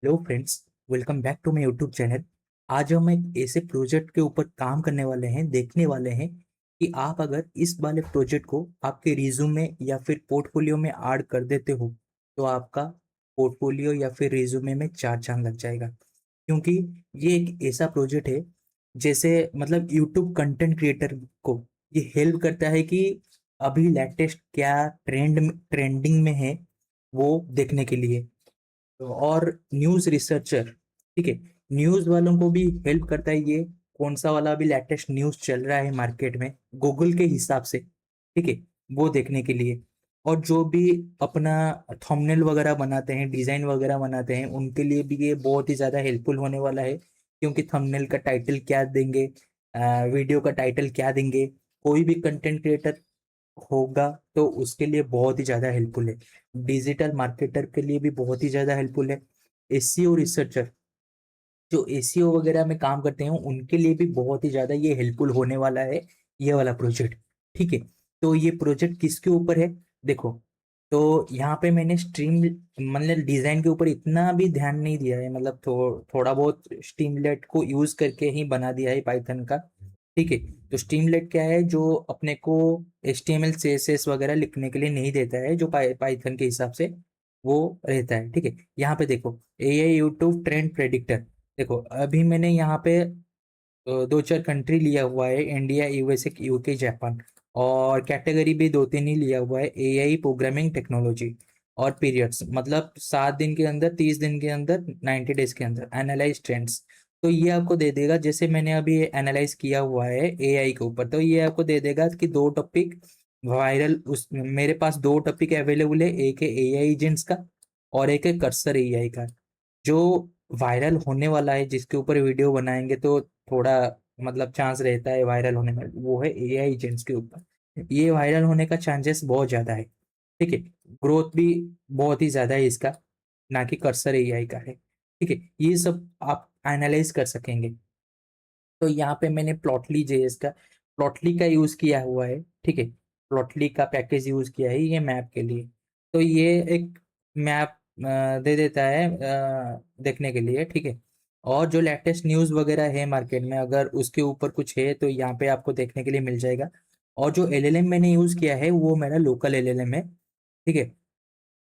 Hello friends, welcome back to my YouTube channel. आज हम एक ऐसे प्रोजेक्ट के ऊपर काम करने वाले हैं, देखने वाले हैं कि आप अगर इस वाले प्रोजेक्ट को आपके रिज्यूमे या फिर पोर्टफोलियो में ऐड कर देते हो तो आपका पोर्टफोलियो या फिर रिज्यूमे में चार चांद लग जाएगा। क्योंकि ये एक ऐसा प्रोजेक्ट है, जैसे मतलब यूट्यूब कंटेंट क्रिएटर को ये हेल्प करता है कि अभी लेटेस्ट क्या ट्रेंडिंग में है वो देखने के लिए। और न्यूज रिसर्चर, ठीक है, न्यूज वालों को भी हेल्प करता है ये। कौन सा वाला अभी लेटेस्ट न्यूज चल रहा है मार्केट में गूगल के हिसाब से, ठीक है, वो देखने के लिए। और जो भी अपना थंबनेल वगैरह बनाते हैं, डिजाइन वगैरह बनाते हैं, उनके लिए भी ये बहुत ही ज्यादा हेल्पफुल होने वाला है। क्योंकि थंबनेल का टाइटल क्या देंगे, वीडियो का टाइटल क्या देंगे, कोई भी कंटेंट क्रिएटर होगा तो उसके लिए बहुत ही ज्यादा हेल्पफुल है। डिजिटल मार्केटर के लिए भी बहुत ही ज्यादा हेल्पफुल है। एसईओ रिसर्चर जो एसईओ वगैरह में काम करते हैं उनके लिए भी बहुत ही ज्यादा ये हेल्पफुल होने वाला है, ये वाला प्रोजेक्ट। ठीक है, तो ये प्रोजेक्ट किसके ऊपर है, देखो। तो यहाँ पे मैंने स्ट्रीम मतलब डिजाइन के ऊपर इतना भी ध्यान नहीं दिया है, मतलब थोड़ा बहुत स्ट्रीमलेट को यूज करके ही बना दिया है पाइथन का। ठीक है, तो स्ट्रीमलेट क्या है, जो अपने को HTML CSS वगैरह लिखने के लिए नहीं देता है, जो पाइथन के हिसाब से वो रहता है। ठीक है, यहाँ पे देखो, AI यूट्यूब ट्रेंड प्रेडिक्टर। देखो अभी मैंने यहाँ पे दो चार कंट्री लिया हुआ है, इंडिया, USA, UK, जापान। और कैटेगरी भी दो तीन ही लिया हुआ है, AI प्रोग्रामिंग टेक्नोलॉजी। और पीरियड्स मतलब 7 दिन के अंदर, 30 दिन के अंदर, 90 डेज के अंदर एनालाइज ट्रेंड्स। तो ये आपको दे देगा, जैसे मैंने अभी एनालाइज किया हुआ है AI के ऊपर, तो ये आपको दे देगा कि दो टॉपिक वायरल, उस मेरे पास दो टॉपिक अवेलेबल है, एक है AI एजेंट्स का और एक है कर्सर AI का। जो वायरल होने वाला है, जिसके ऊपर वीडियो बनाएंगे तो थोड़ा मतलब चांस रहता है वायरल होने में, वो है AI एजेंट्स के ऊपर। ये वायरल होने का चांसेस बहुत ज्यादा है। ठीक है, ग्रोथ भी बहुत ही ज्यादा है इसका, ना कि कर्सर AI का है। ठीक है, ये सब आप एनालाइज कर सकेंगे। तो यहाँ पे मैंने प्लॉटली JS का, प्लॉटली का यूज किया हुआ है। ठीक है, प्लॉटली का पैकेज यूज किया है ये मैप के लिए। तो ये एक मैप दे देता है देखने के लिए। ठीक है, और जो लेटेस्ट न्यूज़ वगैरह है मार्केट में, अगर उसके ऊपर कुछ है तो यहाँ पे आपको देखने के लिए मिल जाएगा। और जो LLM मैंने यूज किया है वो मेरा लोकल LLM है। ठीक है,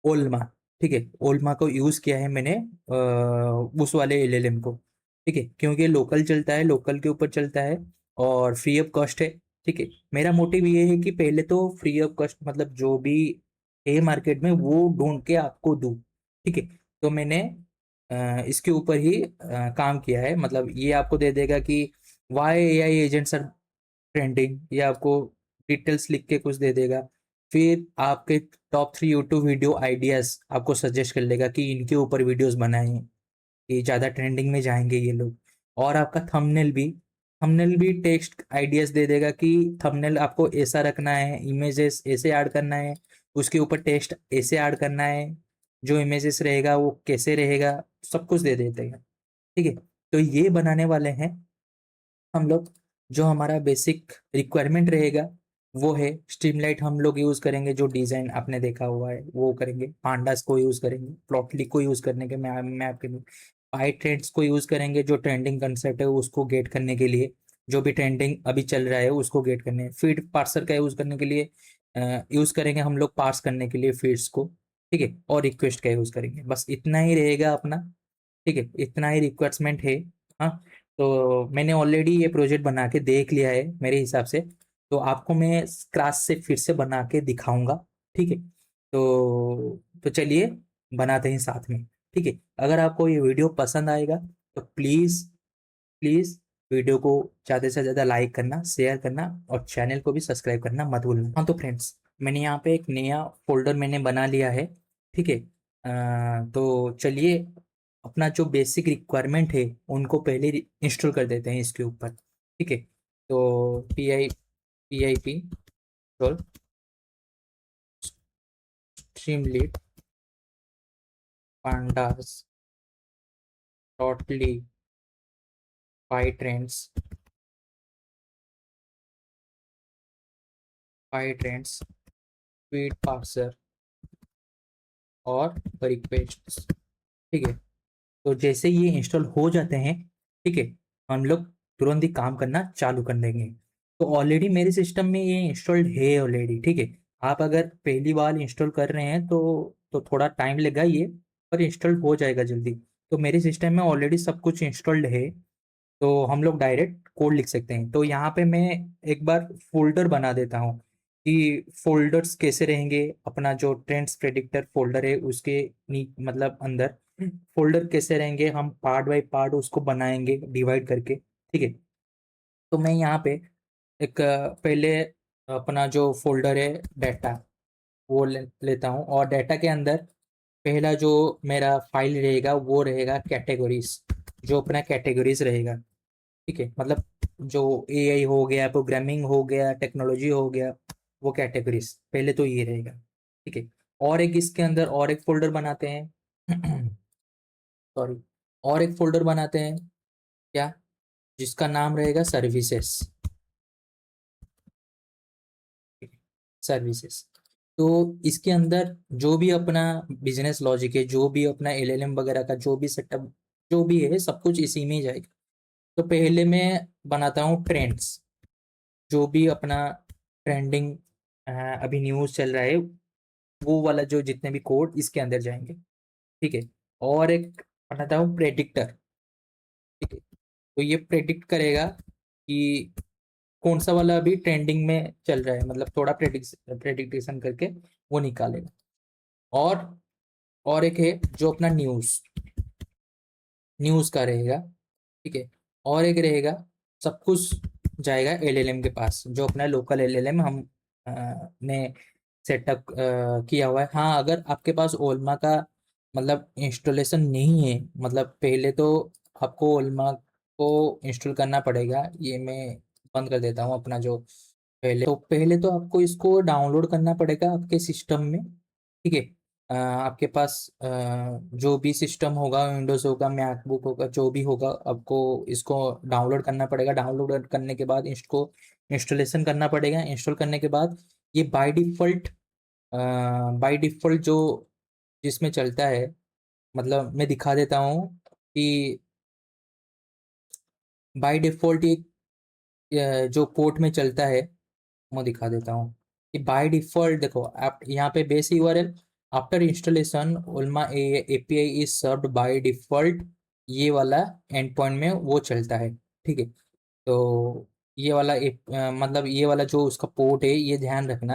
ओल्मा। ठीक है, ओल्मा को यूज किया है मैंने, उस वाले LLM को। ठीक है, क्योंकि लोकल चलता है, लोकल के ऊपर चलता है और फ्री ऑफ कॉस्ट है। ठीक है, मेरा मोटिव ये है कि पहले तो फ्री ऑफ कॉस्ट मतलब जो भी है मार्केट में वो ढूंढ के आपको दूं। ठीक है, तो मैंने इसके ऊपर ही काम किया है। मतलब ये आपको दे देगा कि why AI agents are trending, ये आपको डिटेल्स लिख के कुछ दे देगा। फिर आपके टॉप 3 यूट्यूब वीडियो आइडियाज आपको सजेस्ट कर लेगा कि इनके ऊपर वीडियोस बनाएं, ये ज़्यादा ट्रेंडिंग में जाएंगे ये लोग। और आपका थंबनेल भी टेक्स्ट आइडियाज दे देगा कि थंबनेल आपको ऐसा रखना है, इमेजेस ऐसे ऐड करना है, उसके ऊपर टेक्स्ट ऐसे ऐड करना है, जो इमेजेस रहेगा वो कैसे रहेगा, सब कुछ दे देते हैं। ठीक है, तो ये बनाने वाले हैं हम लोग। जो हमारा बेसिक रिक्वायरमेंट रहेगा वो है स्ट्रीमलाइट, हम लोग यूज करेंगे, जो डिजाइन आपने देखा हुआ है वो करेंगे, पांडास को यूज करेंगे, प्लॉटली को यूज करने के मैप के लिए, पाई ट्रेंड्स को यूज करेंगे, जो ट्रेंडिंग कंसेप्ट है उसको गेट करने के लिए, जो भी ट्रेंडिंग अभी चल रहा है उसको गेट करने, फीड पार्सर का यूज करने के लिए यूज करेंगे हम लोग, पार्स करने के लिए फीड्स को। ठीक है, और रिक्वेस्ट का यूज करेंगे, बस इतना ही रहेगा अपना। ठीक है, इतना ही रिक्वायरमेंट है। हाँ, तो मैंने ऑलरेडी ये प्रोजेक्ट बना के देख लिया है मेरे हिसाब से। तो आपको मैं क्लास से फिर से बना के दिखाऊंगा। ठीक है, तो चलिए बनाते हैं साथ में। ठीक है, अगर आपको ये वीडियो पसंद आएगा तो प्लीज़ प्लीज़ वीडियो को ज़्यादा से ज़्यादा लाइक करना, शेयर करना और चैनल को भी सब्सक्राइब करना मत भूलना। हाँ, तो फ्रेंड्स, मैंने यहाँ पे एक नया फोल्डर मैंने बना लिया है। ठीक है, तो चलिए अपना जो बेसिक रिक्वायरमेंट है उनको पहले इंस्टॉल कर देते हैं इसके ऊपर। ठीक है, तो PIP इंस्टॉल स्ट्रीमलीट पांडास डॉटली पाई ट्रेंड्स, फीड पार्सर और रिक्वेस्ट। ठीक है, तो जैसे ये इंस्टॉल हो जाते हैं, ठीक है, हम लोग तुरंत ही काम करना चालू कर देंगे। तो ऑलरेडी मेरे सिस्टम में ये इंस्टॉल्ड है ऑलरेडी, ठीक है। आप अगर पहली बार इंस्टॉल कर रहे हैं तो थोड़ा टाइम लगेगा ये, पर इंस्टॉल हो जाएगा जल्दी। तो मेरे सिस्टम में ऑलरेडी सब कुछ इंस्टॉल्ड है, तो हम लोग डायरेक्ट कोड लिख सकते हैं। तो यहाँ पे मैं एक बार फोल्डर बना देता हूँ कि फोल्डर्स कैसे रहेंगे। अपना जो ट्रेंड्स प्रेडिक्टर फोल्डर है उसके मतलब अंदर फोल्डर कैसे रहेंगे, हम पार्ट बाय पार्ट उसको बनाएंगे डिवाइड करके, ठीक है। तो मैं यहाँ पे एक पहले अपना जो फोल्डर है डाटा वो लेता हूँ, और डाटा के अंदर पहला जो मेरा फाइल रहेगा वो रहेगा कैटेगरीज, जो अपना कैटेगरीज रहेगा, ठीक है। मतलब जो एआई हो गया, प्रोग्रामिंग हो गया, टेक्नोलॉजी हो गया, वो कैटेगरीज पहले तो ये रहेगा, ठीक है। और एक इसके अंदर और एक फोल्डर बनाते हैं सॉरी, और एक फोल्डर बनाते हैं क्या, जिसका नाम रहेगा सर्विसेज, सर्विसेज। तो इसके अंदर जो भी अपना बिजनेस लॉजिक है, जो भी अपना एलएलएम वगैरह का जो भी सेटअप जो भी है, सब कुछ इसी में ही जाएगा। तो पहले मैं बनाता हूँ ट्रेंड्स, जो भी अपना ट्रेंडिंग अभी न्यूज़ चल रहा है, वो वाला जो जितने भी कोड इसके अंदर जाएंगे, ठीक है। और एक बनाता हूँ प्रेडिक्टर, ठीक है। तो ये प्रेडिक्ट करेगा कि कौन सा वाला अभी ट्रेंडिंग में चल रहा है, मतलब थोड़ा प्रेडिक्टेशन करके वो निकालेगा। और और एक है जो अपना न्यूज़ न्यूज़ का रहेगा, ठीक है। और एक रहेगा, सब कुछ जाएगा एलएलएम के पास, जो अपना लोकल एलएलएम हम ने सेटअप किया हुआ है। हाँ, अगर आपके पास ओल्मा का मतलब इंस्टॉलेशन नहीं है, मतलब पहले तो आपको ओल्मा को इंस्टॉल करना पड़ेगा। ये मैं बंद कर देता हूँ अपना जो पहले तो आपको इसको डाउनलोड करना पड़ेगा आपके सिस्टम में, ठीक है। आपके पास जो भी सिस्टम होगा, विंडोज़ होगा, मैकबुक होगा, जो भी होगा, आपको इसको डाउनलोड करना पड़ेगा। डाउनलोड करने के बाद इसको इंस्टॉलेशन करना पड़ेगा। इंस्टॉल करने के बाद ये बाय डिफ़ॉल्ट जो जिसमें चलता है, मतलब मैं दिखा देता हूँ कि बाय डिफ़ॉल्ट ये जो पोर्ट में चलता है, मैं दिखा देता हूँ कि बाय डिफ़ॉल्ट देखो आप यहाँ पे base URL after installation Ollama API is served by default, ये वाला एंड पॉइंट में वो चलता है, ठीक है। तो ये वाला मतलब ये वाला जो उसका पोर्ट है, ये ध्यान रखना,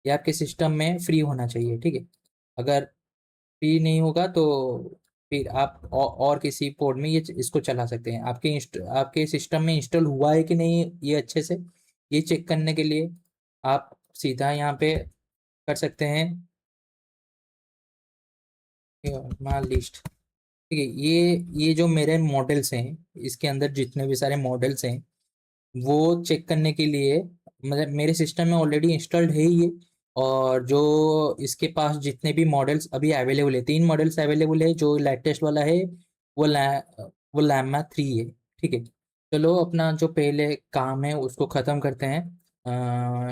ये आपके सिस्टम में फ्री होना चाहिए, ठीक है। अगर फ्री नहीं होगा तो फिर आप और किसी पोर्ट में ये इसको चला सकते हैं। आपके सिस्टम में इंस्टॉल हुआ है कि नहीं ये अच्छे से, ये चेक करने के लिए आप सीधा यहाँ पे कर सकते हैं लिस्ट, ठीक है। ये जो मेरे मॉडल्स हैं, इसके अंदर जितने भी सारे मॉडल्स हैं, वो चेक करने के लिए, मतलब मेरे सिस्टम में ऑलरेडी इंस्टॉल्ड है ये। और जो इसके पास जितने भी मॉडल्स अभी अवेलेबल है, 3 मॉडल्स अवेलेबल है। जो लेटेस्ट वाला है वो वो लैमा 3 है, ठीक है। चलो अपना जो पहले काम है उसको ख़त्म करते हैं।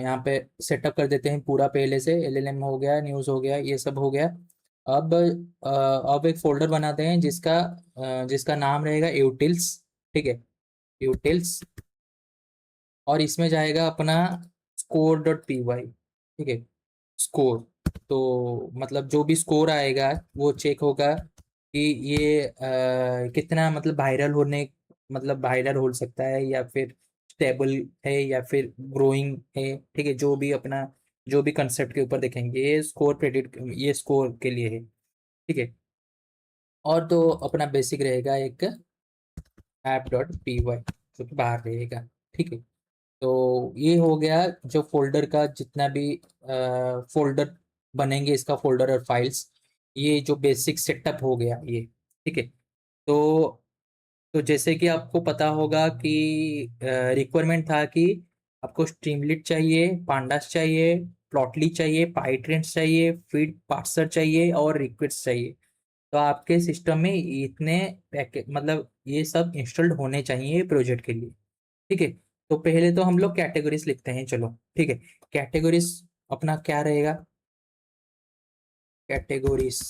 यहाँ पे सेटअप कर देते हैं पूरा पहले से, एलएलएम हो गया, न्यूज़ हो गया, ये सब हो गया। अब अब एक फोल्डर बनाते हैं जिसका नाम रहेगा यूटिल्स, ठीक है, यूटिल्स। और इसमें जाएगा अपना score.py, ठीक है, स्कोर। तो मतलब जो भी स्कोर आएगा वो चेक होगा कि ये कितना मतलब वायरल होने, मतलब वायरल हो सकता है या फिर स्टेबल है या फिर ग्रोइंग है, ठीक है। जो भी अपना जो भी कंसेप्ट के ऊपर देखेंगे, ये स्कोर प्रेडिक्ट, ये स्कोर के लिए है, ठीक है। और तो अपना बेसिक रहेगा एक app.py जो कि बाहर रहेगा, ठीक है। तो ये हो गया जो फोल्डर का जितना भी फोल्डर बनेंगे, इसका फोल्डर और फाइल्स, ये जो बेसिक सेटअप हो गया ये, ठीक है। तो तो जैसे कि आपको पता होगा कि रिक्वायरमेंट था कि आपको स्ट्रीमलीट चाहिए, पांडास चाहिए, प्लॉटली चाहिए, पाइट्रेंस चाहिए, फीड पार्सर चाहिए और रिक्वेस्ट चाहिए। तो आपके सिस्टम में इतने पैकेज, मतलब ये सब इंस्टॉल्ड होने चाहिए प्रोजेक्ट के लिए, ठीक है। तो पहले तो हम लोग कैटेगरीज लिखते हैं, चलो ठीक है। कैटेगरीज अपना क्या रहेगा, कैटेगरीज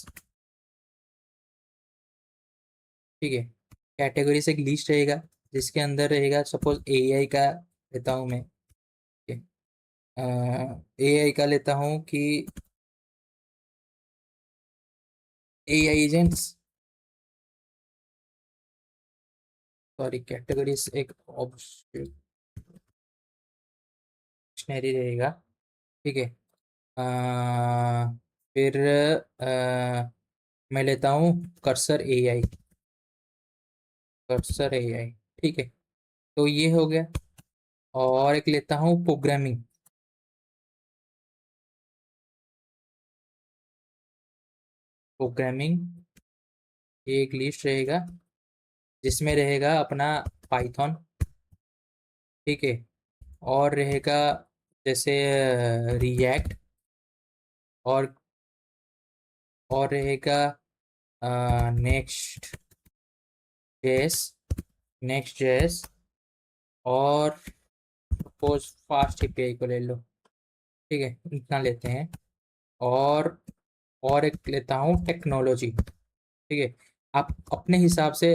ठीक है। कैटेगरी से एक लिस्ट रहेगा जिसके अंदर रहेगा, सपोज एआई का लेता हूँ मैं। एआई का लेता हूँ कि एआई एजेंट्स, सॉरी कैटेगरीज एक ऑप्शनरी रहेगा। ठीक है। फिर मैं लेता हूँ कर्सर एआई, कर्सर एआई। ठीक है, तो ये हो गया। और एक लेता हूँ प्रोग्रामिंग, प्रोग्रामिंग एक लिस्ट रहेगा जिसमें रहेगा अपना पाइथन। ठीक है। और रहेगा जैसे रिएक्ट, और रहेगा नेक्स्ट जेएस, नेक्स्ट जेएस। और सपोज फास्ट एपीआई को ले लो। ठीक है, इतना लेते हैं। और एक लेता हूँ टेक्नोलॉजी। ठीक है, आप अपने हिसाब से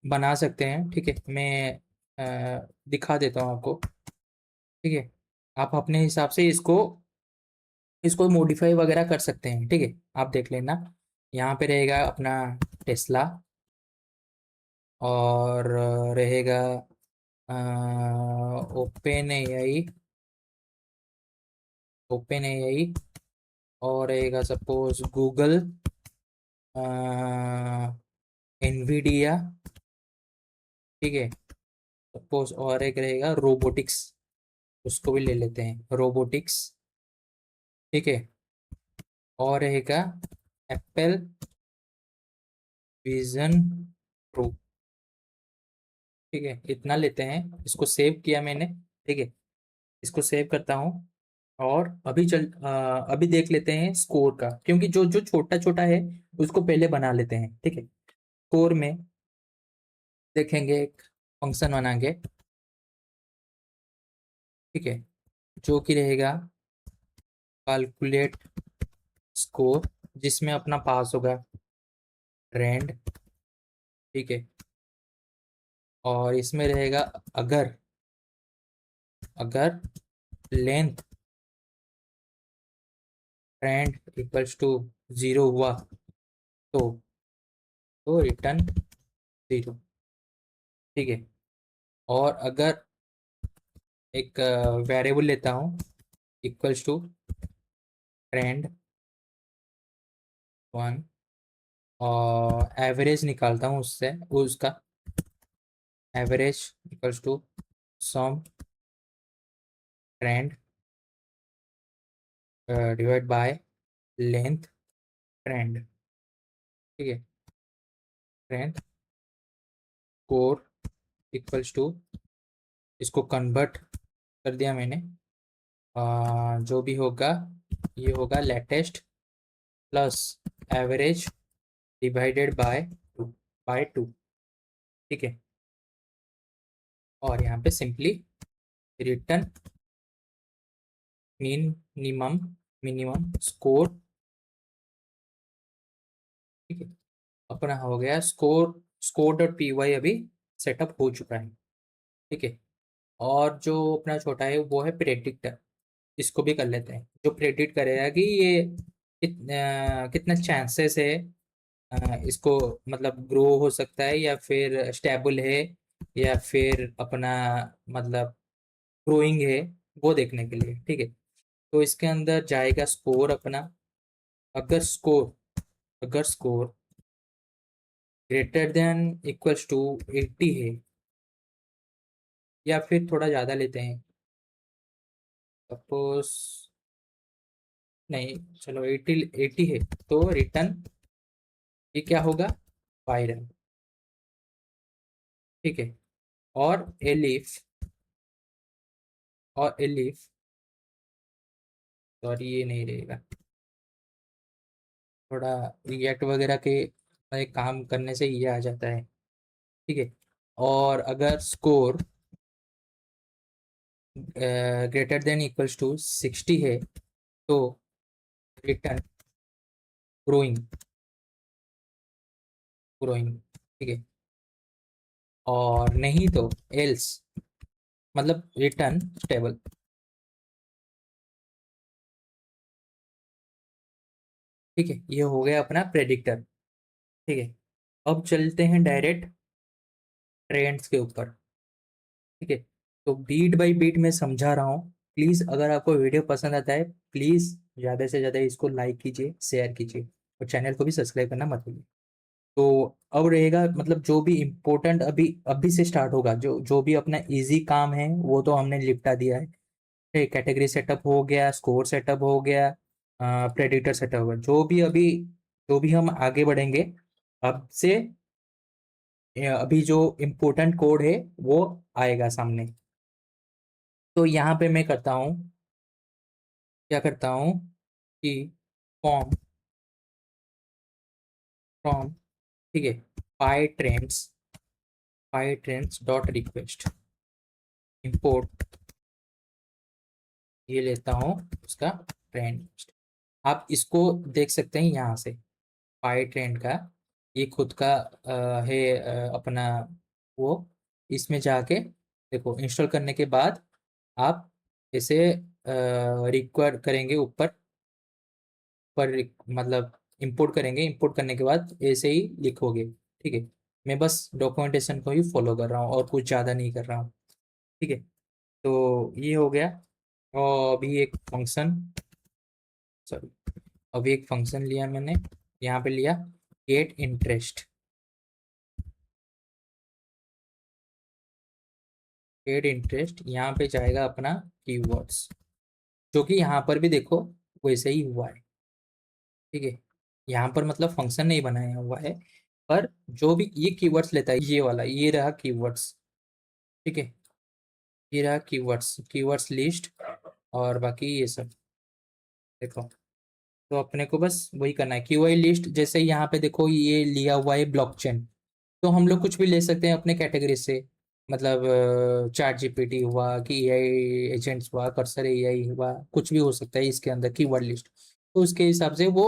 बना सकते हैं। ठीक है, मैं दिखा देता हूँ आपको। ठीक है, आप अपने हिसाब से इसको मॉडिफाई वगैरह कर सकते हैं। ठीक है, आप देख लेना। यहाँ पे रहेगा अपना टेस्ला, और रहेगा ओपन एआई, ओपन एआई। और रहेगा सपोज गूगल, एनवीडिया। ठीक है, सपोज और एक रहेगा रोबोटिक्स, उसको भी ले लेते हैं रोबोटिक्स। ठीक है, और रहेगा एप्पल विजन प्रो। ठीक है, इतना लेते हैं। इसको सेव किया मैंने। ठीक है, इसको सेव करता हूँ। और अभी देख लेते हैं स्कोर का, क्योंकि जो जो छोटा छोटा है उसको पहले बना लेते हैं। ठीक है, स्कोर में देखेंगे, एक फंक्शन बनाएंगे। ठीक है, जो कि रहेगा कैलकुलेट स्कोर, जिसमें अपना पास होगा रैंड। ठीक है, और इसमें रहेगा अगर, अगर लेंथ रैंड इक्वल्स टू 0 हुआ तो रिटर्न 0। ठीक है, और अगर एक वेरिएबल लेता हूँ इक्वल्स टू ट्रेंड 1, और एवरेज निकालता हूँ उससे, उसका average equals to sum trend divide by length trend. ठीक है, ट्रेंड कोर इक्वल्स टू, इसको कन्वर्ट कर दिया मैंने। जो भी होगा ये होगा latest plus average divided by two. ठीक है, और यहाँ पे simply return minimum, minimum score. ठीक है, अपना हो गया score, score dot P Y अभी सेटअप हो चुका है। ठीक है, और जो अपना छोटा है वो है प्रेडिक्टर, इसको भी कर लेते हैं। जो प्रेडिक्ट करेगा कि ये कितना चांसेस है इसको, मतलब ग्रो हो सकता है या फिर स्टेबल है, या फिर अपना मतलब ग्रोइंग है, वो देखने के लिए। ठीक है, तो इसके अंदर जाएगा स्कोर अपना। अगर स्कोर, अगर score greater than equals to 80 है, या फिर थोड़ा ज़्यादा लेते हैं, सपोज नहीं, चलो 80, 80 है तो रिटर्न ये क्या होगा, वायरल। ठीक है, और एलिफ, और एलिफ, सॉरी ये नहीं रहेगा, थोड़ा रिएक्ट वगैरह के काम करने से ये आ जाता है। ठीक है, और अगर score greater than equals to 60 है तो रिटर्न ग्रोइंग, ग्रोइंग। ठीक है, और नहीं तो एल्स, मतलब रिटर्न स्टेबल। ठीक है, ये हो गया अपना प्रेडिक्टर। ठीक है, अब चलते हैं डायरेक्ट ट्रेंड्स के ऊपर। ठीक है, तो बीट बाय बीट मैं समझा रहा हूँ। प्लीज़ अगर आपको वीडियो पसंद आता है, प्लीज़ ज़्यादा से ज़्यादा इसको लाइक कीजिए, शेयर कीजिए, और चैनल को भी सब्सक्राइब करना मत भूलिए। तो अब रहेगा, मतलब जो भी इम्पोर्टेंट अभी अभी से स्टार्ट होगा, जो जो भी अपना इजी काम है वो तो हमने निपटा दिया है। कैटेगरी सेटअप हो गया, स्कोर सेटअप हो गया, प्रेडिक्टर सेटअप हो गया। जो भी हम आगे बढ़ेंगे अब से, अभी जो इम्पोर्टेंट कोड है वो आएगा सामने। तो यहाँ पे मैं करता हूँ, क्या करता हूँ कि फॉर्म फ्रॉम, ठीक है, पाई ट्रेंड्स, पाई ट्रेंड्स डॉट रिक्वेस्ट इंपोर्ट, ये लेता हूँ उसका ट्रेंड। आप इसको देख सकते हैं यहाँ से, पाई ट्रेंड का ये खुद का है, अपना वो, इसमें जाके देखो, इंस्टॉल करने के बाद आप इसे रिक्वायर करेंगे ऊपर पर, मतलब इंपोर्ट करेंगे, इंपोर्ट करने के बाद ऐसे ही लिखोगे। ठीक है, मैं बस डॉक्यूमेंटेशन को ही फॉलो कर रहा हूँ और कुछ ज़्यादा नहीं कर रहा हूँ। ठीक है, तो ये हो गया। और अभी एक फंक्शन, सॉरी, अभी एक फंक्शन लिया मैंने, यहाँ पे लिया गेट इंटरेस्ट। गेट इंटरेस्ट यहाँ पे जाएगा अपना कीवर्ड्स, जो कि यहाँ पर भी देखो वैसे ही हुआ है। ठीक है, यहाँ पर मतलब फंक्शन नहीं बनाया हुआ है, पर जो भी ये कीवर्ड्स लेता है, ये वाला, ये रहा कीवर्ड्स। ठीक है, ये रहा कीवर्ड्स, कीवर्ड्स लिस्ट, और बाकी ये सब देखो। तो अपने को बस वही करना है, कीवर्ड लिस्ट। जैसे यहाँ पे देखो ये लिया हुआ है ब्लॉकचेन, तो हम लोग कुछ भी ले सकते हैं अपने कैटेगरी से, मतलब चैट जीपीटी हुआ कि एआई एजेंट्स हुआ, कर्सर एआई हुआ, कुछ भी हो सकता है इसके अंदर कीवर्ड लिस्ट। तो उसके हिसाब से वो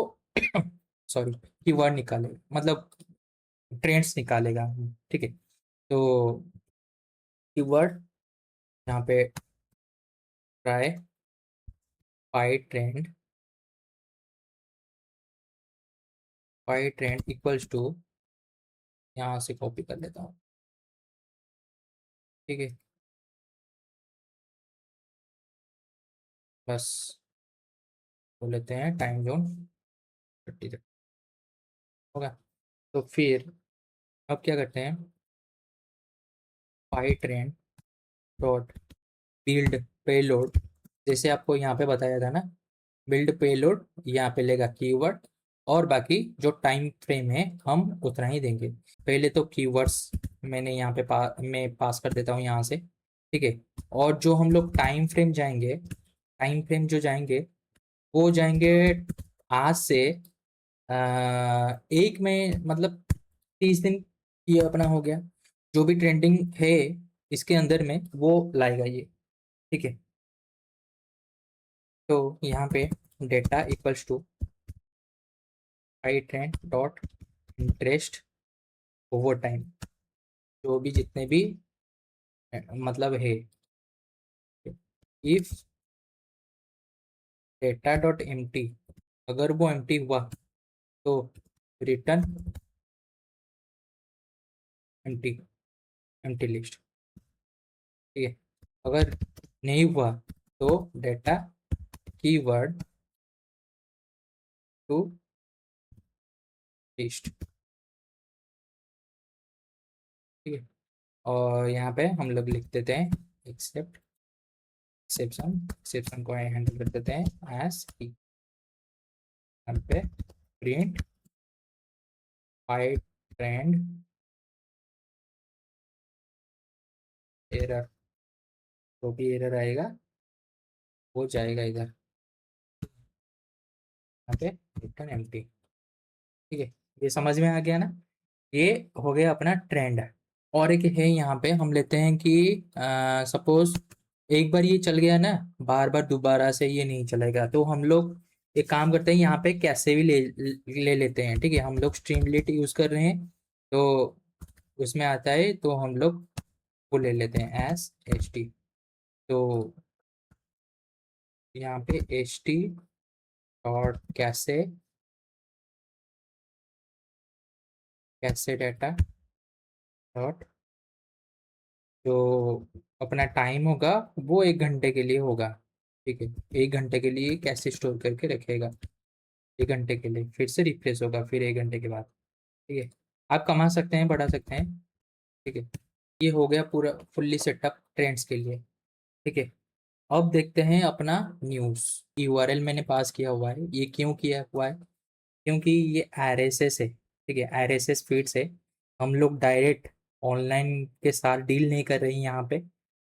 सॉरी, कीवर्ड निकालेगा, मतलब ट्रेंड्स निकालेगा। ठीक है, तो कीवर्ड यहाँ पे try py trend, py trend equals to, यहाँ से कॉपी कर लेता हूँ। ठीक है, बस बोल लेते हैं टाइम जोन 30 होगा। तो फिर अब क्या करते हैं, पाई ट्रेंड डॉट बिल्ड पेलोड, जैसे आपको यहाँ पे बताया था ना, बिल्ड पेलोड यहाँ पे लेगा कीवर्ड, और बाकी जो टाइम फ्रेम है हम उतना ही देंगे। पहले तो कीवर्ड्स मैंने यहाँ पे मैं पास कर देता हूँ यहाँ से। ठीक है, और जो हम लोग टाइम फ्रेम जाएंगे, टाइम फ्रेम जो जाएंगे वो जाएंगे आज से एक में, मतलब 30 दिन, ये अपना हो गया। जो भी ट्रेंडिंग है इसके अंदर में वो लाएगा ये। ठीक है, तो यहाँ पे data equals to I trend dot interest over time, जो भी जितने भी मतलब है, if data dot empty, अगर वो एम टी हुआ तो return empty, empty list. ठीक है, अगर नहीं हुआ तो डेटा कीवर्ड टू लिस्ट। ठीक है, और यहाँ पे हम लोग लिख देते हैं एक्सेप्ट एक्सेप्शन, एक्सेप्शन को हैंडल कर देते हैं एज, यहाँ पे प्रिंट पाई ट्रेंड एरर, तो भी एरर आएगा वो जाएगा इधर, यहाँ पे रिटर्न एम्प्टी। ठीक है, ये समझ में आ गया ना, ये हो गया अपना ट्रेंड। और एक है यहाँ पे, हम लेते हैं कि सपोज एक बार ये चल गया ना, बार बार दोबारा से ये नहीं चलेगा, तो हम लोग एक काम करते हैं, यहाँ पे कैसे भी ले लेते हैं। ठीक है, हम लोग स्ट्रीमलीट यूज कर रहे हैं, तो उसमें आता है तो हम लोग वो ले लेते हैं एस एच टी। तो यहाँ पे एच टी और कैसे कैसे डाटा डॉट जो अपना टाइम होगा वो 1 घंटे के लिए होगा। ठीक है, 1 घंटे के लिए कैसे स्टोर करके रखेगा, 1 घंटे के लिए फिर से रिफ्रेश होगा फिर 1 घंटे के बाद। ठीक है, आप कमा सकते हैं, बढ़ा सकते हैं। ठीक है, ये हो गया पूरा फुल्ली सेटअप ट्रेंड्स के लिए। ठीक है, अब देखते हैं अपना न्यूज़। यूआरएल मैंने पास किया हुआ है, ये क्यों किया हुआ है, क्योंकि ये आरएसएस है। ठीक है, आरएसएस फीड से हम लोग डायरेक्ट ऑनलाइन के साथ डील नहीं कर रहे हैं यहाँ पे।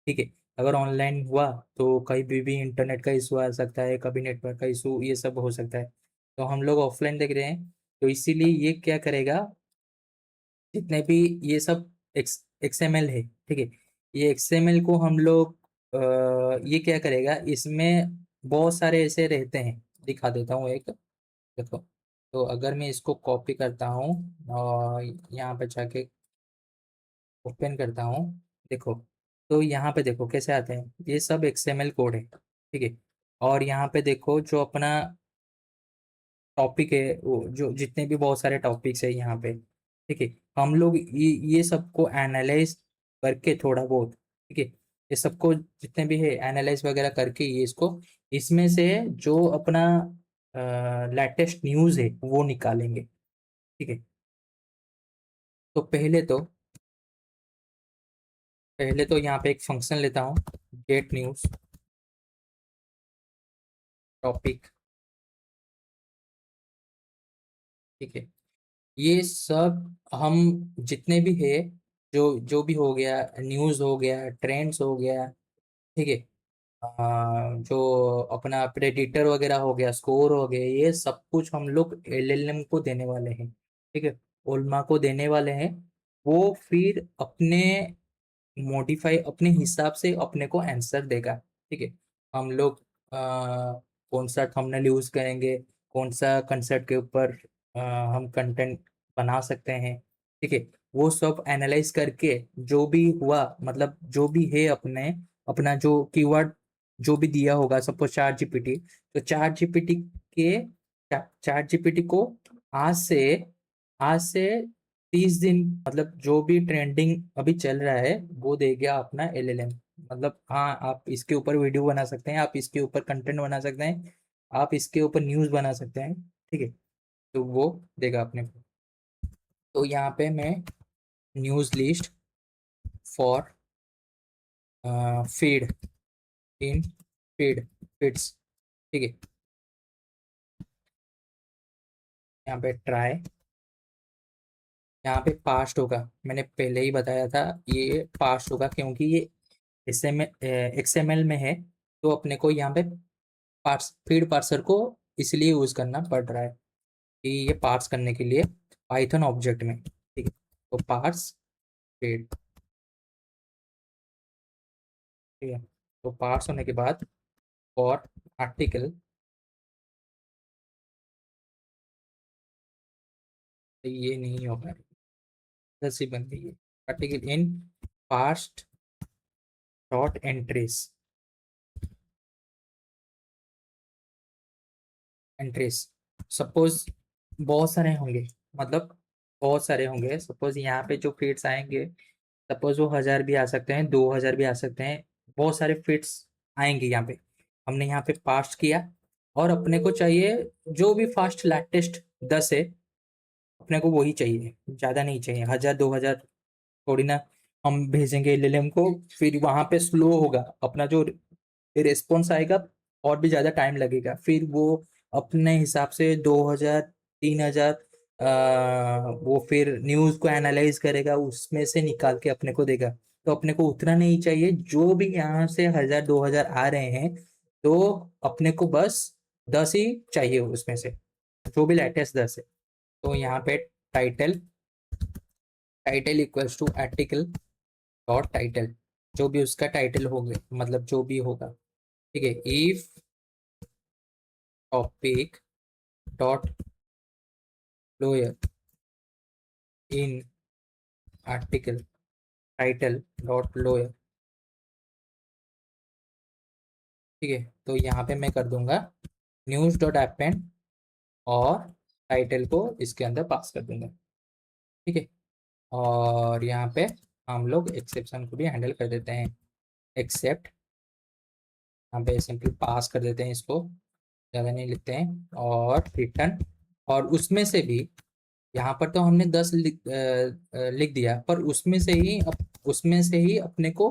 ठीक है, अगर ऑनलाइन हुआ तो कहीं भी इंटरनेट का इशू आ सकता है, कभी नेटवर्क का इशू, ये सब हो सकता है। तो हम लोग ऑफलाइन देख रहे हैं, तो इसीलिए ये क्या करेगा, जितने भी ये सब एक्सएमएल है। ठीक है, ये एक्सएमएल को हम लोग ये क्या करेगा, इसमें बहुत सारे ऐसे रहते हैं, दिखा देता हूँ एक। देखो, तो अगर मैं इसको कॉपी करता हूँ और यहाँ पे जाके ओपन करता हूँ, देखो, तो यहाँ पे देखो कैसे आते हैं, ये सब एक्सएमएल कोड है। ठीक है, और यहाँ पे देखो जो अपना टॉपिक है, वो जो जितने भी बहुत सारे टॉपिक्स है यहाँ पे। ठीक है, हम लोग ये सबको एनालाइज करके थोड़ा बहुत, ठीक है, ये सबको जितने भी है एनालाइज वगैरह करके ये इसको इसमें से जो अपना लेटेस्ट न्यूज़ है वो निकालेंगे। ठीक है, तो पहले तो यहाँ पे एक फंक्शन लेता हूँ, गेट न्यूज़ टॉपिक। ठीक है, ये सब हम जितने भी है, जो जो भी हो गया, न्यूज़ हो गया, ट्रेंड्स हो गया। ठीक है, जो अपना प्रेडिटर वगैरह हो गया, स्कोर हो गया, ये सब कुछ हम लोग एलएलएम को देने वाले हैं। ठीक है, ओल्मा को देने वाले हैं। वो फिर अपने मॉडिफाई अपने हिसाब से अपने को आंसर देगा। ठीक है, हम लोग कौन सा थंबनेल यूज करेंगे, कौन सा कंसेप्ट के ऊपर हम कंटेंट बना सकते हैं। ठीक है, वो सब एनालाइज करके जो भी हुआ, मतलब जो भी है अपने अपना जो कीवर्ड जो भी दिया होगा, सपोज चार जीपीटी, तो के चार जीपीटी को आज से आज से 30 दिन, मतलब जो भी ट्रेंडिंग अभी चल रहा है वो दे गया अपना एलएलएम। मतलब हाँ, आप इसके ऊपर वीडियो बना सकते हैं, आप इसके ऊपर कंटेंट बना सकते हैं, आप इसके ऊपर न्यूज़ बना सकते हैं। ठीक है, तो वो देगा अपने को। तो यहाँ पे मैं news list for feed in feeds. ठीक है, यहाँ पे ट्राई, यहाँ पे पास्ट होगा, मैंने पहले ही बताया था, ये पास्ट होगा क्योंकि ये एक्सएमएल में है। तो अपने को यहाँ पे पार्स फीड पार्सर को इसलिए यूज करना पड़ रहा है कि ये पार्स करने के लिए पाइथन ऑब्जेक्ट में। ठीक है, तो पार्स फीड। ठीक है, तो पार्स होने के बाद फॉर आर्टिकल, ये नहीं होगा, जैसी बन गई है article in past dot entries. Suppose बहुत सारे होंगे, मतलब बहुत सारे होंगे, सपोज यहाँ पे जो फीड्स आएंगे, सपोज वो 1000 भी आ सकते हैं, 2000 भी आ सकते हैं, बहुत सारे फीड्स आएंगे यहाँ पे। हमने यहाँ पे पास्ट किया और अपने को चाहिए जो भी फास्ट लेटेस्ट 10 है, अपने को वही चाहिए, ज़्यादा नहीं चाहिए। 1000 2000 थोड़ी ना हम भेजेंगे एलएलएम को, फिर वहां पे स्लो होगा अपना जो रिस्पॉन्स आएगा, और भी ज़्यादा टाइम लगेगा, फिर वो अपने हिसाब से 2000 3000 वो फिर न्यूज़ को एनालाइज करेगा, उसमें से निकाल के अपने को देगा। तो अपने को उतना नहीं चाहिए, जो भी यहाँ से 1000 2000 आ रहे हैं, तो अपने को बस 10 ही चाहिए उसमें से, जो भी लेटेस्ट 10 है। तो यहाँ पे title title equals to article dot title, जो भी उसका टाइटल होगा, मतलब जो भी होगा। ठीक है, if topic dot lower in article title dot lower, ठीक है। तो यहाँ पे मैं कर दूंगा न्यूज़ डॉट एपेंड और टाइटल को इसके अंदर पास कर दूंगा, ठीक है। और यहाँ पे हम लोग एक्सेप्शन को भी हैंडल कर देते हैं, एक्सेप्ट, यहाँ पे सिंपल पास कर देते हैं इसको, ज़्यादा नहीं लिखते हैं, और रिटर्न। और उसमें से भी यहाँ पर तो हमने 10 लिख दिया, पर उसमें से ही अपने को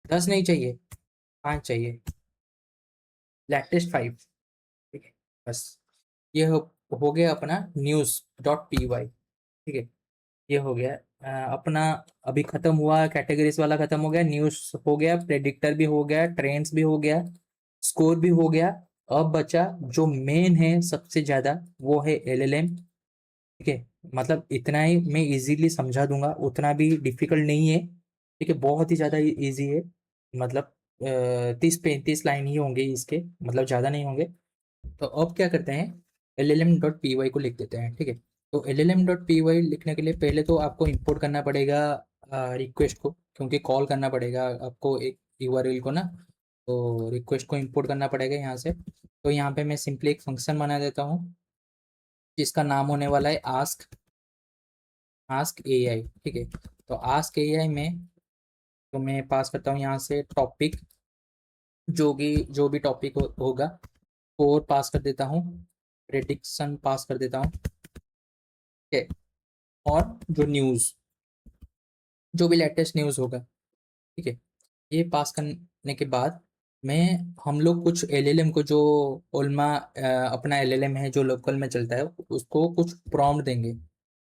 10 नहीं चाहिए, 5 चाहिए, लेटेस्ट 5, ठीक है। बस ये हो गया अपना न्यूज़ डॉट पी वाई, ठीक है। ये हो गया अपना, अभी खत्म हुआ कैटेगरीज वाला, खत्म हो गया, न्यूज़ हो गया, प्रेडिक्टर भी हो गया, ट्रेंड्स भी हो गया, स्कोर भी हो गया। अब बचा जो मेन है सबसे ज्यादा, वो है एलएलएम, ठीक है। मतलब इतना ही मैं इजीली समझा दूंगा, उतना भी डिफिकल्ट नहीं है, ठीक है, बहुत ही ज़्यादा इजी है। मतलब 30-35 लाइन ही होंगे इसके, मतलब ज़्यादा नहीं होंगे। तो अब क्या करते हैं, llm.py को लिख देते हैं, ठीक है। तो llm.py लिखने के लिए पहले तो आपको इंपोर्ट करना पड़ेगा रिक्वेस्ट को, क्योंकि कॉल करना पड़ेगा आपको एक यूआरएल को ना, तो रिक्वेस्ट को इंपोर्ट करना पड़ेगा यहाँ से। तो यहाँ पे मैं सिंपली एक फंक्शन बना देता हूँ जिसका नाम होने वाला है आस्क, आस्क एआई, ठीक है। तो आस्क एआई में तो मैं पास करता हूँ यहाँ से टॉपिक, जो भी टॉपिक होगा, स्कोर पास कर देता हूँ, प्रेडिक्शन पास कर देता हूँ, ठीक है। और जो न्यूज़, जो भी लेटेस्ट न्यूज़ होगा, ठीक है, ये पास करने के बाद मैं हम लोग कुछ एलएलएम को, जो ओल्मा अपना एलएलएम है जो लोकल में चलता है, उसको कुछ प्रॉम्प्ट देंगे,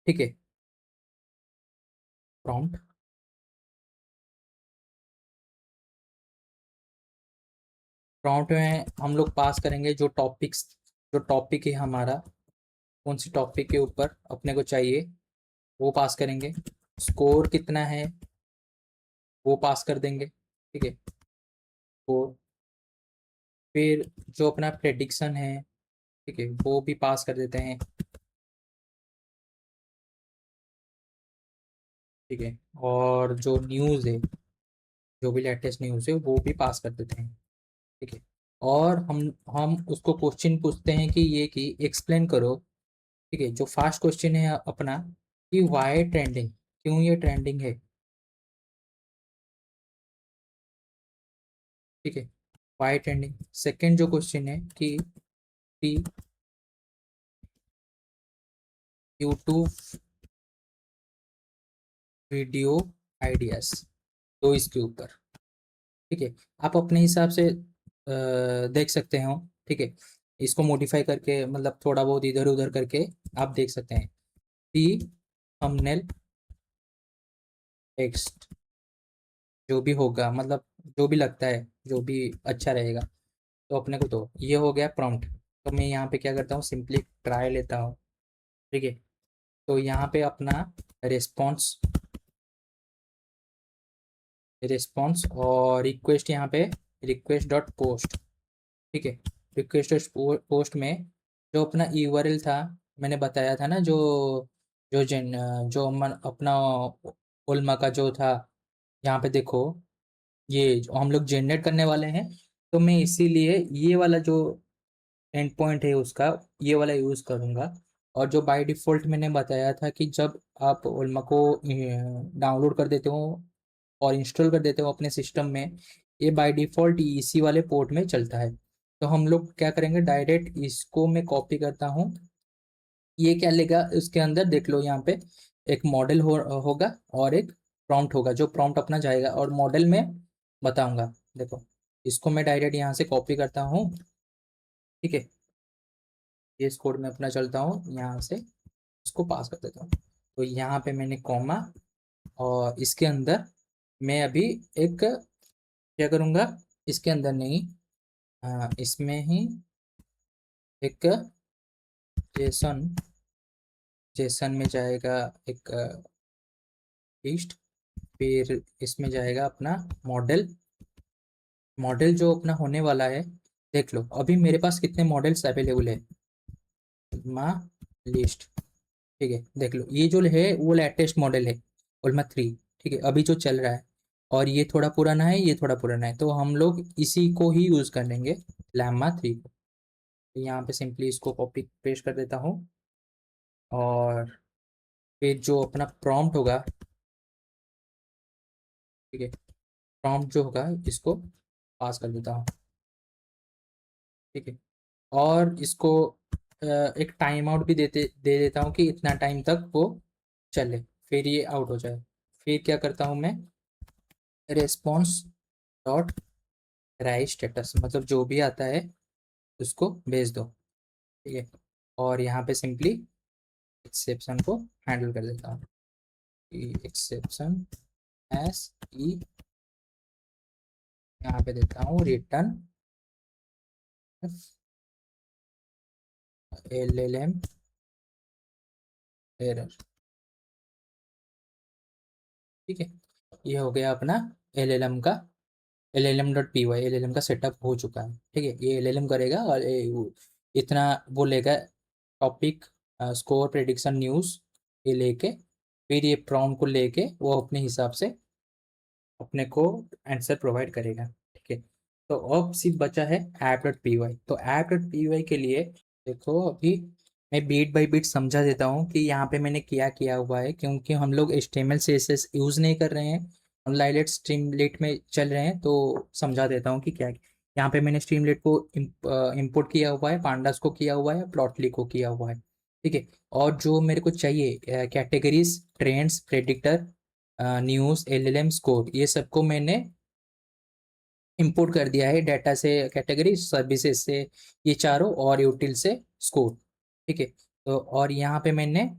ठीक है। प्रॉम्प्ट, प्रॉम्प्ट में हम लोग पास करेंगे जो टॉपिक है हमारा, कौन सी टॉपिक के ऊपर अपने को चाहिए वो पास करेंगे, स्कोर कितना है वो पास कर देंगे, ठीक है, स्कोर। फिर जो अपना प्रेडिक्शन है, ठीक है, वो भी पास कर देते हैं, ठीक है। और जो न्यूज़ है, जो भी लेटेस्ट न्यूज़ है वो भी पास कर देते हैं, ठीक है। और हम उसको क्वेश्चन पूछते हैं कि ये कि एक्सप्लेन करो, ठीक है, जो फास्ट क्वेश्चन है अपना, कि वाई ट्रेंडिंग, क्यों ये ट्रेंडिंग है, ठीक है, वाई ट्रेंडिंग। सेकंड जो क्वेश्चन है कि यूट्यूब वीडियो आइडियाज, तो इसके ऊपर, ठीक है, आप अपने हिसाब से देख सकते हो, ठीक है। इसको मॉडिफाई करके, मतलब थोड़ा बहुत इधर उधर करके आप देख सकते हैं कि थंबनेल टेक्स्ट जो भी होगा, मतलब जो भी लगता है, जो भी अच्छा रहेगा, तो अपने को, तो ये हो गया प्रॉम्प्ट। तो मैं यहाँ पे क्या करता हूँ, सिंपली ट्राई लेता हूँ, ठीक है। तो यहाँ पे अपना रिस्पॉन्स, रिस्पॉन्स और रिक्वेस्ट, यहाँ पे रिक्वेस्ट डॉट पोस्ट, ठीक है। रिक्वेस्ट डॉट पोस्ट में जो अपना यूआरएल था, मैंने बताया था ना, जो जिन जो अपना ओल्मा का जो था, यहाँ पे देखो, ये जो हम लोग जनरेट करने वाले हैं, तो मैं इसीलिए ये वाला जो एंड पॉइंट है उसका, ये वाला यूज़ करूँगा। और जो बाय डिफ़ॉल्ट मैंने बताया था कि जब आप ओल्मा को डाउनलोड कर देते हो और इंस्टॉल कर देते हो अपने सिस्टम में, ये बाय डिफ़ॉल्ट इसी वाले पोर्ट में चलता है। तो हम लोग क्या करेंगे, डायरेक्ट इसको मैं कॉपी करता हूँ, ये क्या लेगा उसके अंदर देख लो, यहाँ पे एक मॉडल होगा और एक प्रॉम्प्ट होगा, जो प्रॉम्प्ट अपना जाएगा, और मॉडल में बताऊंगा, देखो, इसको मैं डायरेक्ट यहाँ से कॉपी करता हूँ, ठीक है। ये इस कोड में अपना चलता हूँ, यहाँ से इसको पास कर देता हूँ। तो यहाँ पे मैंने कॉमा, और इसके अंदर मैं अभी एक क्या करूँगा, इसके अंदर नहीं, इसमें ही एक जेसन, जेसन में जाएगा एक लिस्ट, फिर इसमें जाएगा अपना मॉडल, मॉडल जो अपना होने वाला है, देख लो अभी मेरे पास कितने मॉडल्स अवेलेबल है, मा लिस्ट, ठीक है। देख लो ये जो है वो लेटेस्ट मॉडल है, उल्मा 3, ठीक है, अभी जो चल रहा है। और ये थोड़ा पुराना है, ये थोड़ा पुराना है, तो हम लोग इसी को ही यूज़ कर लेंगे, लैम्मा 3 को। तो यहाँ पे सिंपली इसको कॉपी पेस्ट कर देता हूँ। और फिर जो अपना प्रॉम्प्ट होगा, ठीक है, प्रॉम्प्ट जो होगा इसको पास कर देता हूँ, ठीक है। और इसको एक टाइम आउट भी दे देता हूँ कि इतना टाइम तक वो चले, फिर ये आउट हो जाए। फिर क्या करता हूँ मैं, रेस्पॉन्स डॉट राइट स्टेटस, मतलब जो भी आता है उसको भेज दो, ठीक है। और यहाँ पे सिंपली एक्सेप्शन को हैंडल कर देता हूँ, एक्सेप्शन एस ई, यहाँ पे देता हूँ रिटर्न LLM एरर, ठीक है। ये हो गया अपना LLM का, LLM.py, LLM का सेटअप हो चुका है, ठीक है। ये LLM करेगा और इतना वो लेगा, टॉपिक, स्कोर, प्रेडिक्शन, न्यूज़, ये लेके फिर ये प्रॉम्प्ट को लेके वो अपने हिसाब से अपने को आंसर प्रोवाइड करेगा, ठीक है। तो अब सिर्फ बचा है ऐप.py। तो ऐप.py के लिए देखो, अभी मैं बीट बाय बीट समझा देता हूँ कि यहाँ पे मैंने क्या किया हुआ है, क्योंकि हम लोग HTML CSS यूज़ नहीं कर रहे हैं, हम लाइलेट स्ट्रीमलेट में चल रहे हैं। तो समझा देता हूँ कि क्या, यहाँ पे मैंने स्ट्रीमलेट को इंपोर्ट किया हुआ है, पांडास को किया हुआ है, प्लॉटली को किया हुआ है, ठीक है। और जो मेरे को चाहिए categories, trends, predictor, news, LLM, score, ये सबको मैंने इंपोर्ट कर दिया है डाटा से, कैटेगरी सर्विसेज से ये चारों, और यूटिल से स्कोर, ठीक है। तो और यहाँ पे मैंने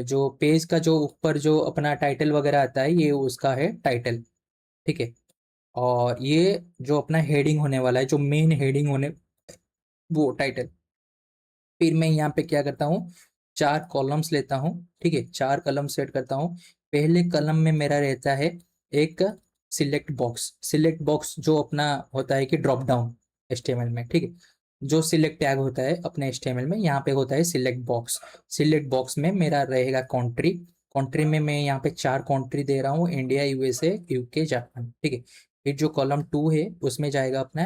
जो पेज का जो ऊपर जो अपना टाइटल वगैरह आता है, ये उसका है टाइटल, ठीक है। और ये जो अपना हेडिंग होने वाला है, जो मेन हेडिंग होने, वो टाइटल। फिर मैं यहाँ पे क्या करता हूँ, 4 कॉलम्स लेता हूँ, ठीक है, 4 कॉलम सेट करता हूँ। पहले कॉलम में मेरा रहता है एक सिलेक्ट बॉक्स जो अपना होता है कि ड्रॉप डाउन HTML में, ठीक है। जो सिलेक्ट टैग होता है अपने HTML में, यहाँ पे होता है सिलेक्ट बॉक्स में मेरा रहेगा कंट्री। कंट्री में मैं यहाँ पे 4 कंट्री दे रहा हूँ, इंडिया, USA, UK, जापान, ठीक है। फिर जो कॉलम 2 है उसमें जाएगा अपना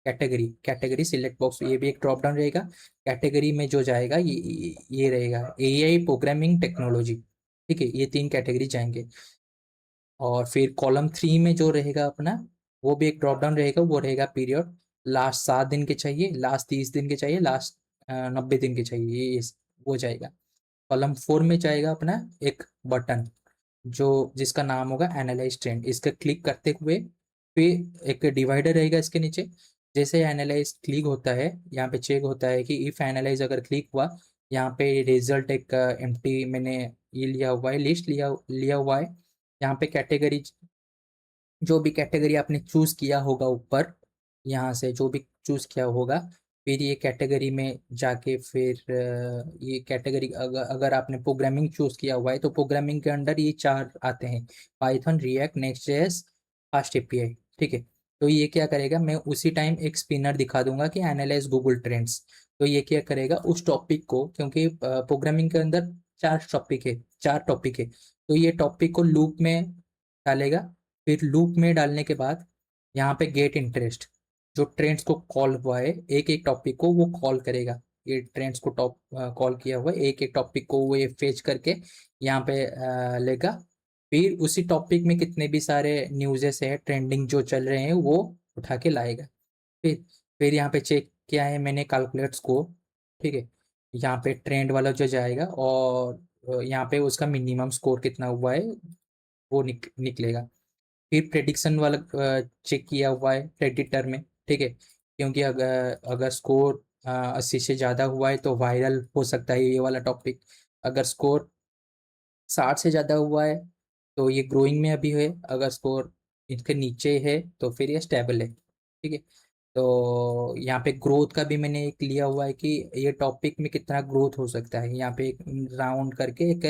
कैटेगरी सिलेक्ट बॉक्स, ये भी एक ड्रॉप डाउन रहेगा। कैटेगरी में जो जाएगा ये रहेगा AI प्रोग्रामिंग टेक्नोलॉजी, ठीक है, ये 3 कैटेगरी जाएंगे। और फिर कॉलम 3 में जो रहेगा अपना, वो भी एक ड्रॉप डाउन रहेगा, वो रहेगा पीरियड, लास्ट 7 दिन के चाहिए, लास्ट 30 दिन के चाहिए, लास्ट 90 दिन के चाहिए, ये वो जाएगा। कॉलम 4 में जाएगा अपना एक बटन, जो जिसका नाम होगा एनालाइज ट्रेंड, इसका क्लिक करते हुए फिर एक डिवाइडर रहेगा इसके नीचे। जैसे एनालाइज क्लिक होता है, यहाँ पे चेक होता है कि इफ एनालाइज अगर क्लिक हुआ, यहाँ पे रिजल्ट एक एम्प्टी मैंने ये लिया हुआ है, लिस्ट लिया लिया हुआ है। यहाँ पे कैटेगरी, जो भी कैटेगरी आपने चूज किया होगा ऊपर, यहाँ से जो भी चूज किया होगा, फिर ये कैटेगरी में जाके फिर ये कैटेगरी, अगर आपने प्रोग्रामिंग चूज किया हुआ है तो प्रोग्रामिंग के अंडर ये 4 आते हैं, Python, react, next JS, fast API, ठीक है। तो ये क्या करेगा, मैं उसी टाइम एक स्पिनर दिखा दूंगा कि एनालाइज गूगल ट्रेंड्स। तो ये क्या करेगा, उस टॉपिक को, क्योंकि प्रोग्रामिंग के अंदर 4 टॉपिक है, तो ये टॉपिक को लूप में डालेगा। फिर लूप में डालने के बाद यहाँ पे गेट इंटरेस्ट, जो ट्रेंड्स को कॉल हुआ है, एक एक टॉपिक को वो कॉल करेगा। ये ट्रेंड्स को टॉप कॉल किया हुआ है, एक एक टॉपिक को वो ये फेच करके यहाँ पे लेगा। फिर उसी टॉपिक में कितने भी सारे न्यूज़ेस है ट्रेंडिंग जो चल रहे हैं, वो उठा के लाएगा। फिर फिर यहाँ पे चेक किया है मैंने, कैलकुलेट स्कोर, ठीक है। यहाँ पे ट्रेंड वाला जो जाएगा, और यहाँ पे उसका मिनिमम स्कोर कितना हुआ है वो निकलेगा। फिर प्रेडिक्शन वाला चेक किया हुआ है प्रेडिक्टर में, ठीक है, क्योंकि अगर अगर स्कोर 80 से ज़्यादा हुआ है तो वायरल हो सकता है ये वाला टॉपिक। अगर स्कोर 60 से ज़्यादा हुआ है तो ये ग्रोइंग में अभी है, अगर स्कोर इसके नीचे है तो फिर ये स्टेबल है, ठीक है। तो यहाँ पे ग्रोथ का भी मैंने एक लिया हुआ है कि ये टॉपिक में कितना ग्रोथ हो सकता है, यहाँ पे एक राउंड करके एक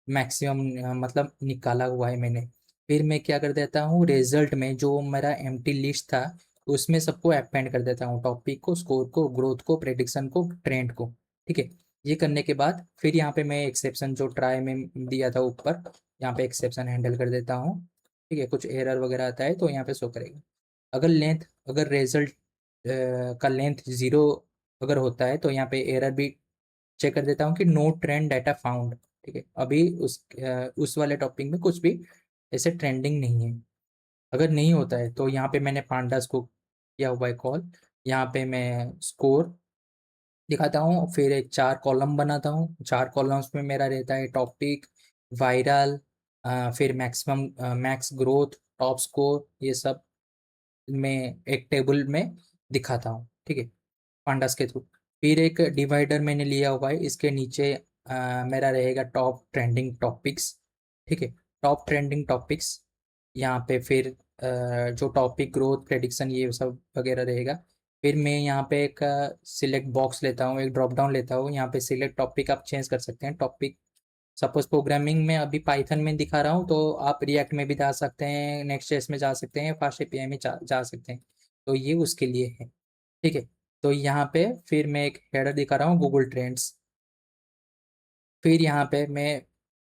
मैक्सिमम मतलब निकाला हुआ है मैंने। फिर मैं क्या कर देता हूँ, रिजल्ट में जो मेरा एम्प्टी लिस्ट था उसमें सबको अपेंड कर देता हूँ, टॉपिक को, स्कोर को, ग्रोथ को, प्रेडिक्शन को, ट्रेंड को, ठीक है। ये करने के बाद फिर यहाँ पे मैं एक्सेप्शन जो ट्राई में दिया था ऊपर, यहाँ पे एक्सेप्शन हैंडल कर देता हूँ। ठीक है, कुछ एरर वगैरह आता है तो यहाँ पे शो करेगा। अगर रिजल्ट का लेंथ 0 अगर होता है तो यहाँ पे एरर भी चेक कर देता हूँ कि नो ट्रेंड डाटा फाउंड। ठीक है, अभी उस वाले टॉपिक में कुछ भी ऐसे ट्रेंडिंग नहीं है। अगर नहीं होता है तो यहाँ पे मैंने पांडास को किया हुआ है कॉल। यहाँ पे मैं स्कोर दिखाता हूँ, फिर एक 4 कॉलम बनाता हूँ। 4 कॉलम्स में मेरा रहता है टॉपिक, वायरल, फिर maximum, max growth, top score, ये सब मैं एक टेबल में दिखाता हूँ। ठीक है, पांडास के थ्रू। फिर एक डिवाइडर मैंने लिया हुआ है, इसके नीचे मेरा रहेगा टॉप ट्रेंडिंग टॉपिक्स। ठीक है, टॉप ट्रेंडिंग टॉपिक्स यहाँ पे फिर जो टॉपिक ग्रोथ प्रेडिक्शन ये सब वगैरह रहेगा। फिर मैं यहाँ पे एक सिलेक्ट बॉक्स लेता हूँ, एक ड्रॉप डाउन लेता हूँ। यहाँ पे सिलेक्ट टॉपिक आप चेंज कर सकते हैं। टॉपिक सपोज प्रोग्रामिंग में अभी पाइथन में दिखा रहा हूँ तो आप रिएक्ट में भी जा सकते हैं, नेक्स्ट जेएस में जा सकते हैं, फास्ट एपीआई में जा सकते हैं। तो ये उसके लिए है। ठीक है, तो यहाँ पे फिर मैं एक हेडर दिखा रहा हूँ गूगल ट्रेंड्स। फिर यहाँ पे मैं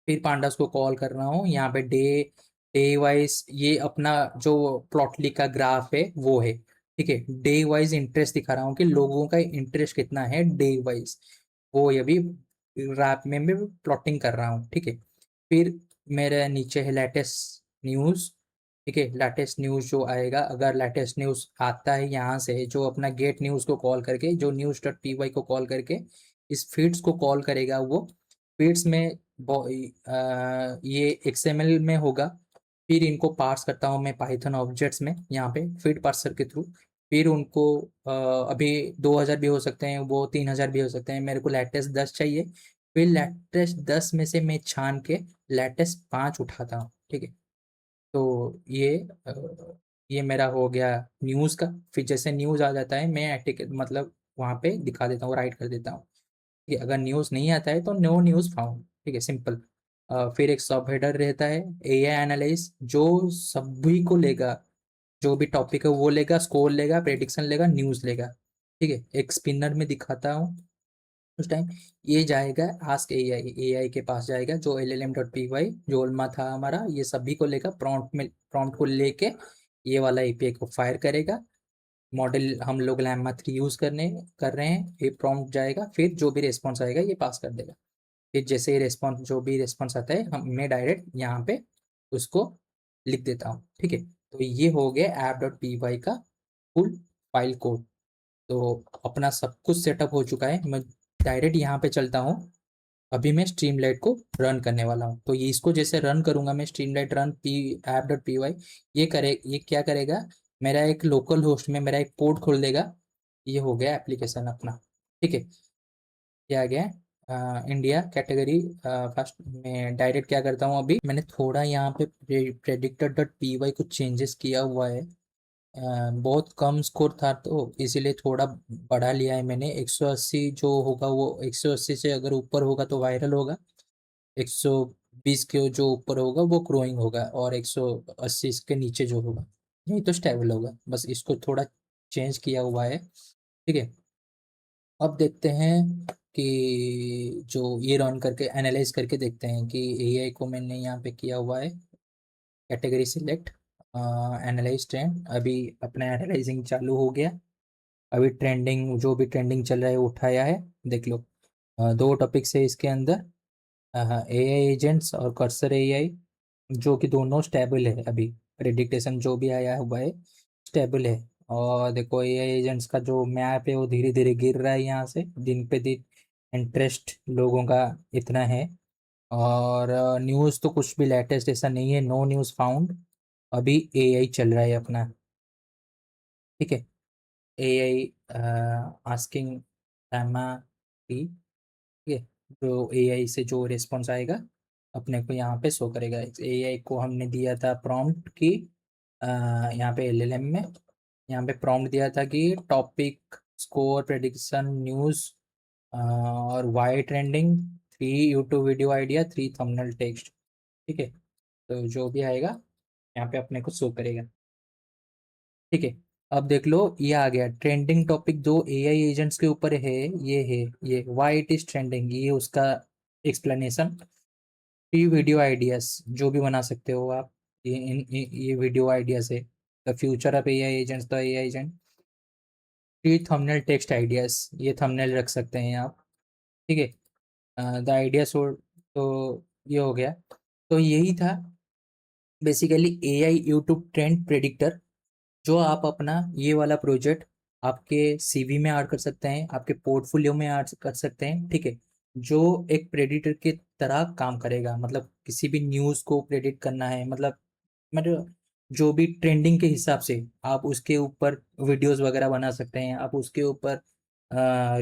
फिर पांडास को कॉल कर रहा हूँ। यहाँ पे डे डे वाइज ये अपना जो प्लॉटली का ग्राफ है वो है। ठीक है, डे वाइज इंटरेस्ट दिखा रहा हूँ कि लोगों का इंटरेस्ट कितना है डे वाइज, वो अभी ग्राफ में मैं प्लॉटिंग कर रहा हूँ। ठीक है, फिर मेरे नीचे है लेटेस्ट न्यूज़। ठीक है, लेटेस्ट न्यूज़ जो आएगा, अगर लेटेस्ट न्यूज़ आता है यहाँ से जो अपना गेट न्यूज़ को कॉल करके, जो news.py को कॉल करके इस फीड्स को कॉल करेगा, वो फीड्स में ये XML में होगा। फिर इनको पार्स करता हूँ मैं पाइथन ऑब्जेक्ट्स में, यहाँ पे फीड पार्सर के थ्रू। फिर उनको अभी 2000 भी हो सकते हैं, वो 3000 भी हो सकते हैं, मेरे को लेटेस्ट 10 चाहिए। फिर लेटेस्ट 10 में से मैं छान के लेटेस्ट 5 उठाता हूँ। ठीक है, तो ये मेरा हो गया न्यूज़ का। फिर जैसे न्यूज़ आ जाता है मैं मतलब वहाँ पे दिखा देता हूँ, राइट कर देता हूँ कि अगर न्यूज़ नहीं आता है तो नो न्यूज़ फाउंड। ठीक है, सिंपल। फिर एक सब हेडर रहता है एआई एनालिस, जो सभी को लेगा, जो भी टॉपिक है वो लेगा, स्कोर लेगा, प्रेडिक्शन लेगा, न्यूज़ लेगा। ठीक है, एक स्पिनर में दिखाता हूँ उस टाइम। ये जाएगा आस्क एआई, एआई के पास जाएगा, जो llm.py जो ओल्मा था हमारा, ये सभी को लेगा प्रॉम्प्ट को लेके ये वाला एपीआई को फायर करेगा। मॉडल हम लोग लैम्मा 3 यूज़ कर रहे हैं। ये प्रॉम्प्ट जाएगा, फिर जो भी रिस्पॉन्स आएगा ये पास कर देगा। फिर जैसे ही रिस्पॉन्स, जो भी रिस्पॉन्स आता है, मैं डायरेक्ट यहाँ पे उसको लिख देता हूँ। ठीक है, तो ये हो गया app.py का फुल फाइल कोड। तो अपना सब कुछ सेटअप हो चुका है। मैं डायरेक्ट यहाँ पे चलता हूँ। अभी मैं स्ट्रीमलाइट को रन करने वाला हूँ, तो ये इसको जैसे रन करूंगा मैं, स्ट्रीमलाइट रन पी app.py, ये क्या करेगा, मेरा एक लोकल होस्ट में मेरा एक पोर्ट खोल देगा। ये हो गया एप्लीकेशन अपना। ठीक है, ये आ गया इंडिया कैटेगरी। फर्स्ट मैं डायरेक्ट क्या करता हूँ, अभी मैंने थोड़ा यहाँ पे predictor.py कुछ चेंजेस किया हुआ है। बहुत कम स्कोर था तो इसीलिए थोड़ा बढ़ा लिया है मैंने। 180 जो होगा वो 180 से अगर ऊपर होगा तो वायरल होगा, 120 के जो ऊपर होगा वो ग्रोइंग होगा, और 180 के नीचे जो होगा यही तो स्टेबल होगा। बस इसको थोड़ा चेंज किया हुआ है। ठीक है, अब देखते हैं कि जो ये रन करके एनालाइज करके देखते हैं कि एआई को मैंने यहाँ पे किया हुआ है कैटेगरी सिलेक्ट, एनालाइज ट्रेंड। अभी अपना एनालाइजिंग चालू हो गया। अभी ट्रेंडिंग, जो भी ट्रेंडिंग चल रहा है वो उठाया है, देख लो। 2 टॉपिक्स है इसके अंदर, एआई एजेंट्स और कर्सर एआई, जो कि दोनों स्टेबल है। अभी प्रेडिक्टेशन जो भी आया हुआ है स्टेबल है। और देखो एआई एजेंट्स का जो मैप है वो धीरे धीरे गिर रहा है यहाँ से, दिन पे दिन इंटरेस्ट लोगों का इतना है। और न्यूज़ तो कुछ भी लेटेस्ट ऐसा नहीं है, नो न्यूज़ फाउंड। अभी एआई चल रहा है अपना। ठीक है, एआई आस्किंग एमा, ठीक है, जो एआई से जो रिस्पॉन्स आएगा अपने को यहाँ पे शो करेगा। एआई को हमने दिया था प्रॉम्प्ट की, यहाँ पे एलएलएम में यहाँ पे प्रॉम्प्ट दिया था कि टॉपिक, स्कोर, प्रेडिक्शन, न्यूज़, और why trending, 3 YouTube video idea, 3 thumbnail text. ठीक है, तो जो भी आएगा यहाँ पे अपने को शो करेगा। ठीक है, अब देख लो ये आ गया ट्रेंडिंग टॉपिक जो एआई एजेंट्स के ऊपर है। ये है, ये व्हाई इट इज ट्रेंडिंग, ये उसका एक्सप्लेनेशन। फ्री वीडियो आइडियाज जो भी बना सकते हो आप, ये वीडियो आइडियाज है। The future of AI agents, the AI agent. Free thumbnail text ideas, ये थंबनेल रख सकते हैं आप। ठीक है, द आइडिया सोर्ट, तो ये हो गया। तो यही था basically AI YouTube trend predictor, जो आप अपना ये वाला प्रोजेक्ट आपके सीवी में ऐड कर सकते हैं, आपके पोर्टफोलियो में ऐड कर सकते हैं। ठीक है, जो एक प्रेडिक्टर की तरह काम करेगा, मतलब किसी भी न्यूज़ को प्रेडिक्ट करना है, मतलब जो भी ट्रेंडिंग के हिसाब से आप उसके ऊपर वीडियोस वगैरह बना सकते हैं, आप उसके ऊपर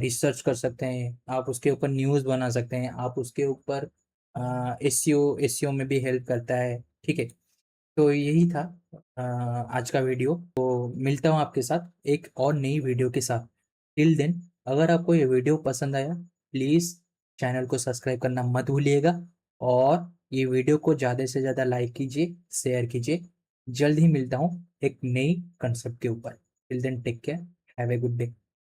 रिसर्च कर सकते हैं, आप उसके ऊपर न्यूज़ बना सकते हैं, आप उसके ऊपर एसईओ में भी हेल्प करता है। ठीक है, तो यही था आज का वीडियो। तो मिलता हूँ आपके साथ एक और नई वीडियो के साथ। टिल देन, अगर आपको ये वीडियो पसंद आया, प्लीज़ चैनल को सब्सक्राइब करना मत भूलिएगा, और ये वीडियो को ज़्यादा से ज़्यादा लाइक कीजिए, शेयर कीजिए। जल्द ही मिलता हूँ एक नई कंसेप्ट के ऊपर। Till then, take care, have a good day.